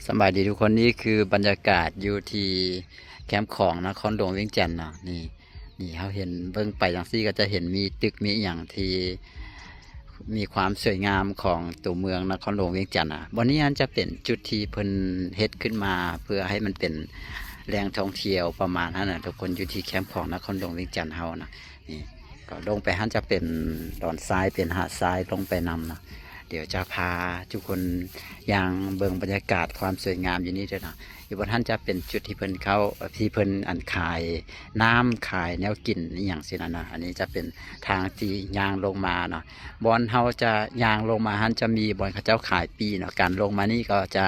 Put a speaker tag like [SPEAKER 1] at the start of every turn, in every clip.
[SPEAKER 1] สบายดีทุกคนนี่คือบรรยากาศอยู่ที่แคมป์ของนครหลวงเวียงจันทร์เนาะนี่เขาเห็นเบิ่งไปอย่างซี่ก็จะเห็นมีตึกมีอย่างที่มีความสวยงามของตัวเมืองนครหลวงเวียงจันทร์วันนี้อันจะเป็นจุดที่เพิ่นเฮ็ดขึ้นมาเพื่อให้มันเป็นแหล่งท่องเที่ยวประมาณนั้นนะทุกคนอยู่ที่แคมป์ของนครหลวงเวียงจันทร์เฮานะนี่ก็ลงไปหันจะเป็นดอนทรายเป็นหาดทรายลงไปนำนะ เดี๋ยวจะพาทุกคนยังเบิ่งบรรยากาศความสวยงามอยู่นี่ด้วยนะอยู่บนท่านจะเป็นจุดที่เพิ่นเขาที่เพิ่นอันขายน้ำขายแนวกินอหย่างสินะนะอันนี้จะเป็นทางที่ยางลงมาเนาะบอนเฮาจะยางลงมาท่านจะมีบอนเขาเจ้าขายปีเนาะการลงมานี่ก็จะ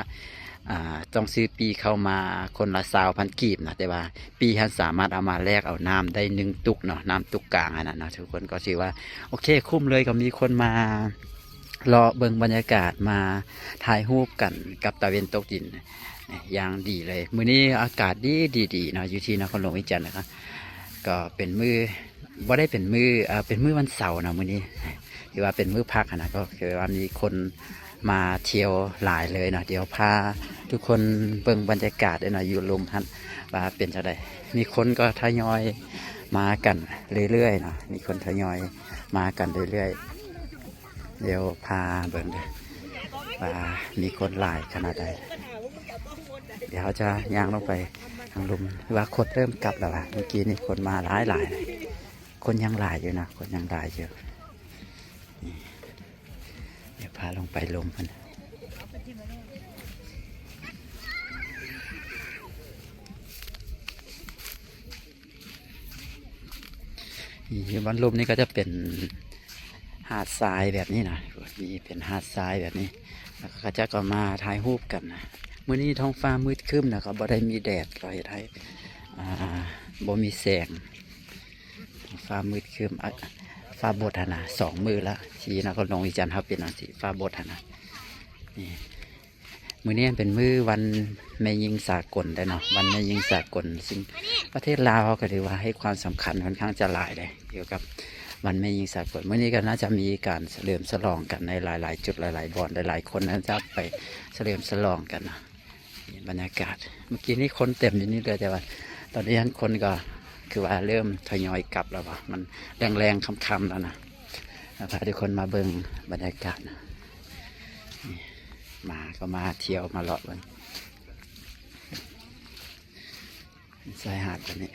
[SPEAKER 1] ต้องซื้อปีเข้ามาคนละ20,000 กีบนะแต่ว่าปีท่านสามารถเอามาแลกเอาน้ำได้1 ตุกเนาะน้ำตุกกลางอันนั้นนะทุกคนก็ถือว่าโอเคคุ้มเลยก็มีคนมารอเบิ่งบรรยากาศมาถ่ายรูปกันกับตะเวนตกดินอย่างดีเลยมื้อนี้อากาศดีเนาะอยู่ที่นครหลวงวิจันทร์นะครับก็เป็นบ่ได้เป็นเป็นมื้อวันเสาร์นะมื้อนี้ที่ว่าเป็นมื้อพักนะก็คือว่ามีคนมาเที่ยวหลายเลยเนาะเดี๋ยวพาทุกคนเบิ่งบรรยากาศด้วยนะอยู่ลมพัดว่าเป็นจังไดมีคนก็ทยอยมากันเรื่อยๆเนาะมีคนทยอยมากันเรื่อยๆ เดี๋ยวพาเบิ่งเลยว่ามีคนหลายขนาดใดเดี๋ยวเขาจะย่างลงไปทางลุมว่าคนเริ่มกลับแล้วล่ะเมื่อกี้นี่คนมาหลายเลยคนยังหลายอยู่นะคนยังหลายอยู่นี่เดี๋ยวพาลงไปลมกันนี่วันลมนี่ก็จะเป็นหาดทรายแบบนี้นะมีเป็นหาดทรายแบบนี้แล้วก็จะก็มาถ่ายรูปกันนะมื้อนี้ท้องฟ้ามืดครึ้มนะครับบ่ได้มีแดดก็เฮ็ดให้บ่มีแสงท้องฟ้ามืดครึ้มฟ้าบดหนนะ2 มื้อละที่นครหลวงวิจันทร์ครับเป็นอันที่ฟ้าบดหนนะนี่มื้อนี้เป็นมื้อวันแม่หญิงสากลได้เนาะวันแม่หญิงสากลซึ่งประเทศลาวเขาก็ถือว่าให้ความสำคัญค่อนข้างจะหลายเลยเกี่ยวกับวันแม่หญิงสากลมื้อนี้ก็น่าจะมีการเฉลิมฉลองกันในหลายๆจุดหลายๆบ่อนหลายๆคนน่าจะไปเฉลิมฉลองกันนะ บรรยากาศเมื่อกี้นี้คนเต็มอยู่นี่เลยแต่ว่าตอนนี้คนก็คือว่าเริ่มทยอยกลับแล้วว่ามันแรงๆค่ำๆแล้วนะพาทุกคนมาเบิ่งบรรยากาศนะมาก็มาเที่ยวมาเลาะกันชายหาดแบบนี้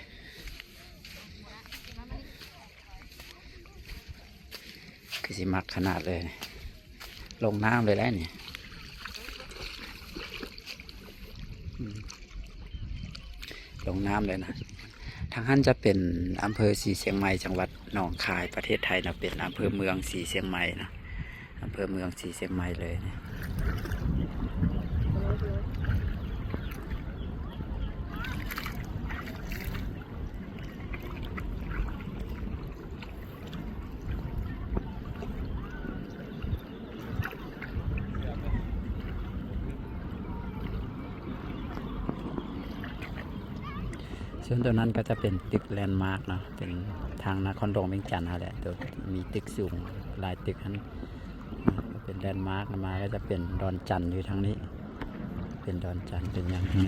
[SPEAKER 1] คือสิมักขนาดเลยลงน้ำเลยแล้วนี่ลงน้ำเลยนะทางนั้นจะเป็นอำเภอสีเชียงใหม่จังหวัดหนองคายประเทศไทยนะเป็นอำเภอเมืองสีเชียงใหม่นะอำเภอเมืองสีเชียงใหม่เลยนะส่วนตัวนั้นก็จะเป็นตึกแลนด์มาร์กเนาะเป็นทางนครหลวงเวียงจันทร์นั่นแหละตัวมีตึกสูงหลายตึกนั้นเป็นแลนด์มาร์กมาก็จะเป็นดอนจันทร์อยู่ทางนี้เป็นดอนจันทร์เป็นอย่างนี้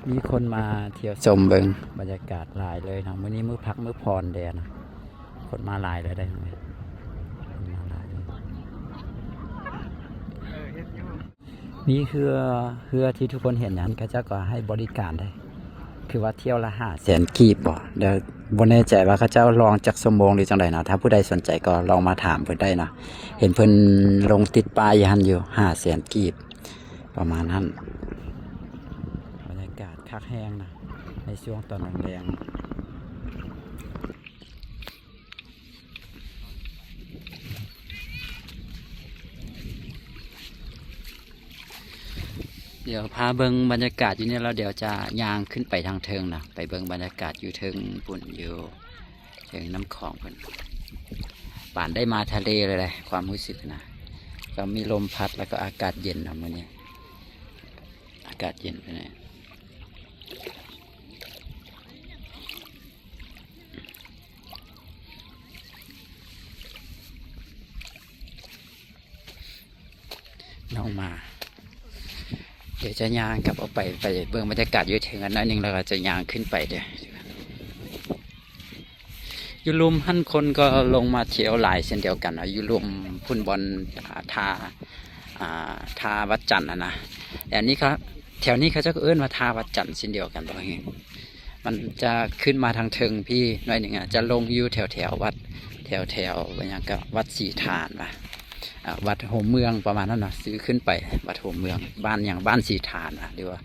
[SPEAKER 1] มีคนมาเที่ยวชมเบิงบรรยากาศหลายเลยนะมื้อนี้มื้อพักมื้อพรแดนนะคนมาหลายเลยได้ไหมนี่คือเรือที่ทุกคนเห็นนั้นก็จะก็ให้บริการได้คือว่าเที่ยวละ500,000 กีบบ่เดี๋ยวบ่แน่ใจว่าเขาเจ้าลองจักชั่วโมงหรือจังไดนะถ้าผู้ใดสนใจก็ลองมาถามเพิ่นได้นะเห็นเพิ่นลงติดป้ายหันอยู่500,000 กีบประมาณนั้นบรรยากาศคักแห้งนะในช่วงตอนแรงเดี๋ยวพาเบิงบรรยากาศอยู่นี่แล้วเดี๋ยวจะย่างขึ้นไปทางเทิงนะไปเบิงบรรยากาศอยู่เทิงปุ่นอยู่เทิงน้ำของเพิ่นป่านได้มาทะเลเลยความรู้สึกนะก็มีลมพัดแล้วก็อากาศเย็นนะมื้อนี้อากาศเย็นไปเลย น้องมาเดี๋ยวจะย่างกลับออกไปเบื้องบรรยากาศอยู่ถึงกันน้อยหนึ่งแล้วก็จะย่างขึ้นไปเดี๋ยวยูรุมหั่นคนก็ลงมาเที่ยวหลายเช่นเดียวกันนะยูรุมพุ่นบอลทาวัดจันทร์นะแต่อันนี้ครับแถวนี้เขาจะเอื้อนว่าทาวัดจันทร์เช่นเดียวกันตรงนี้มันจะขึ้นมาทางเทิงพี่หน่อยหนึ่งจะลงอยู่แถววัดแถวบรรยากาศวัดสีฐานว่ะวัดโฮมเมืองประมาณนั้นนะซื้อขึ้นไปวัดโฮมเมืองบ้านอย่างบ้านสีฐานนะหรือว่า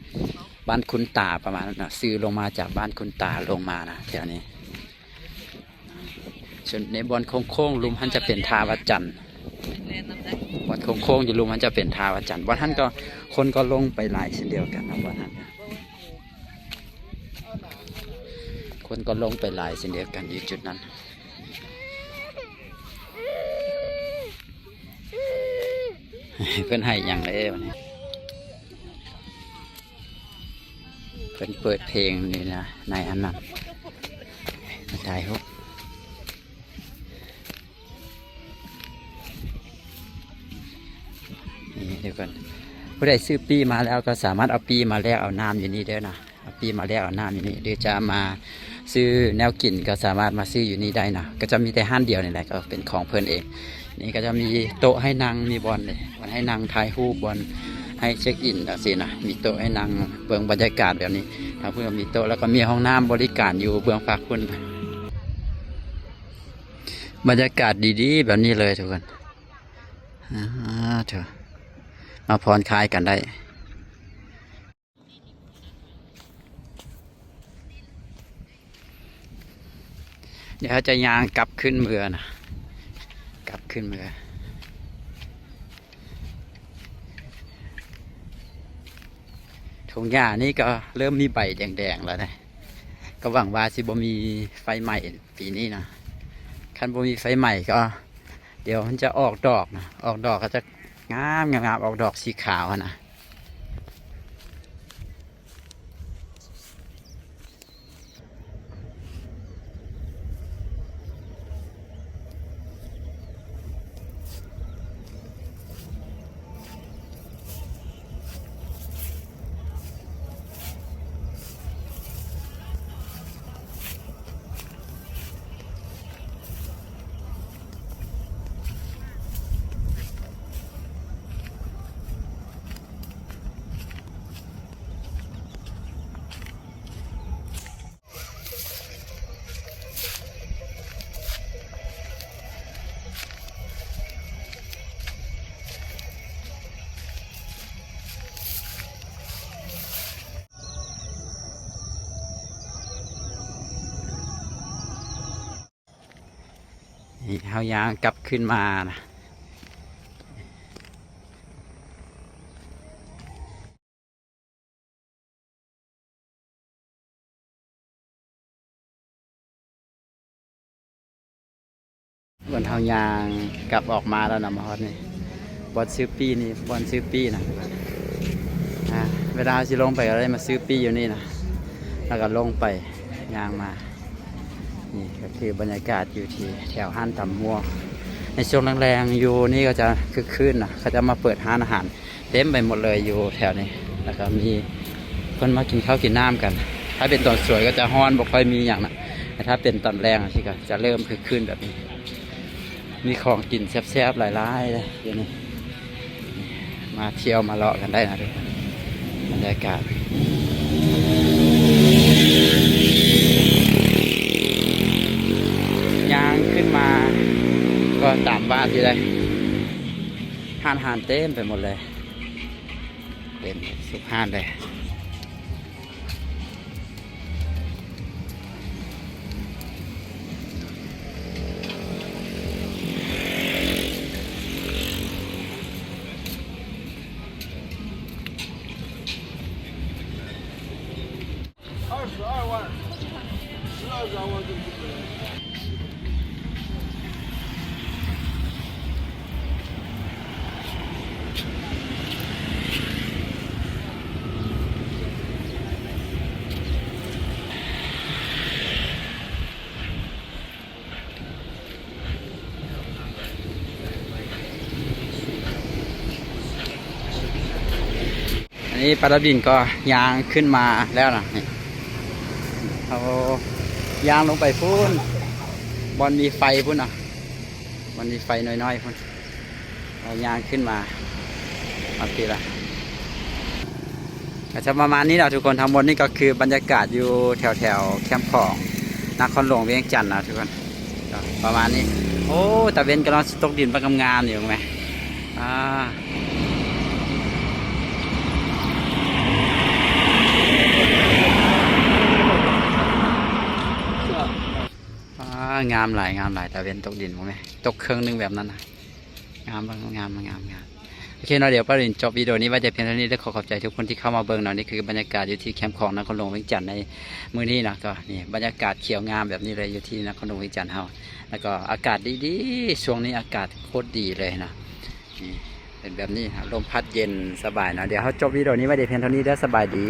[SPEAKER 1] บ้านคุณตาประมาณนั้นนะซื้อลงมาจากบ้านคุณตาลงมานะแถวนี้ส่วนในบอลโค้งลุมท่านจะเป็นทาวัดจันทร์บอลโค้งอยู่ลุมท่านจะเป็นทาวัดจันทร์วันท่านก็คนก็ลงไปหลายเช่นเดียวกันนะวันท่านคนก็ลงไปหลายเช่นเดียวกันอยู่จุดนั้นเพื่อนให้อย่างไรวันนี้เพื่อนเปิดเพลงนี่นะในอันนั้นมาถ่ายรูปนี่เดี๋ยวก่อนผู้ใดซื้อปีมาแล้วก็สามารถเอาปีมาแลกเอาน้ำอยู่นี่เด้อนะเอาปีมาแลกเอาน้ำอยู่นี่หรือจะมาซื้อแนวกินก็สามารถมาซื้ออยู่นี่ได้นะก็จะมีแต่ห้านเดียวนี่แหละก็เป็นของเพื่อนเองนี่ก็จะมีโต๊ะให้นั่งมีบอลเลยบอลให้นั่งถ่ายรูปบอลให้เช็คอินแบบนี้นะมีโต๊ะให้นั่งเบื้องบรรยากาศแบบนี้ทางเพื่อนมีโต๊ะแล้วก็มีห้องน้ำบริการอยู่เบื้องฝากคุณบรรยากาศดีๆแบบนี้เลยทุกคนเถอะมาผ่อนคลายกันได้เดี๋ยวจะย่างกลับขึ้นเมือนะกลับขึ้นเมือทุ่งหญ้านี่ก็เริ่มมีใบแดงๆแล้วนะก็หวังว่าสิบ่มีไฟใหม่ปีนี้นะคันบ่มีไฟใหม่ก็เดี๋ยวมันจะออกดอกนะออกดอกก็จะงามออกดอกสีขาวนะนี่เขาย่างกลับขึ้นมานะบนเฮายางกลับออกมาแล้วนะมาฮอดนี่บอลซื้อปีนี่บอลซื้อปีนะเวลาสิลงไปอะไรมาซื้อปีอยู่นี่นะแล้วก็ลงไปยางมานี่ก็คือบรรยากาศอยู่ที่แถวห้านตำมัวในช่วงแรงๆอยู่นี่ก็จะคึกคืนนะเขาจะมาเปิดห้านอาหารเต็มไปหมดเลยอยู่แถวนี้แล้วก็มีคนมากินข้าวกินน้ำกันถ้าเป็นตอนสวยก็จะฮ้อนบ่ค่อยมีอย่างนะแต่ถ้าเป็นตอนแรงที่ก็จะเริ่มคึกคืนแบบนี้มีของกินแซ่บๆหลายๆเลยเดี๋ยวนี้มาเที่ยวมาเลาะกันได้นะทุกคนบรรยากาศยางขึ้นมาก็ตามบ้านที่ได้ห้านเต็มไปหมดเลยเป็นสุขห้านเลย นี่ปลาดาวดินก็ยางขึ้นมาแล้วนะนี่เอายางลงไปพุ่นบอลมีไฟพุ่นอ่ะบอลมีไฟน้อยๆพุ่นเอายางขึ้นมาโอเคละก็จะประมาณนี้แหละทุกคนทั้งหมดนี่ก็คือบรรยากาศอยู่แถวแคมป์ของนครหลวงเวียงจันทร์นะทุกคนก็ประมาณนี้โอ้ตะเวนกำลังตกดินประกำงานอยู่ไหมงามหลายตะเวนตกดินมั้งไหมตกเครื่องนึงแบบนั้นนะงามโอเคเนาะเดี๋ยวป้ารินจบวิดีโอนี้ไว้แต่เพียงเท่านี้และขอบใจทุกคนที่เข้ามาเบิ่งเนาะนี่คือบรรยากาศอยู่ที่แคมป์ของนครหลวงเวียงจันทร์ในมื้อนี้นะก็นี่บรรยากาศเขียวงามแบบนี้เลยอยู่ที่นครหลวงเวียงจันทร์เฮาแล้วก็อากาศดีๆช่วงนี้อากาศโคตรดีเลยนะนี่เป็นแบบนี้ครับลมพัดเย็นสบายเนาะเดี๋ยวเขาจบวิดีโอนี้ไว้แต่เพียงเท่านี้แล้วสบายดี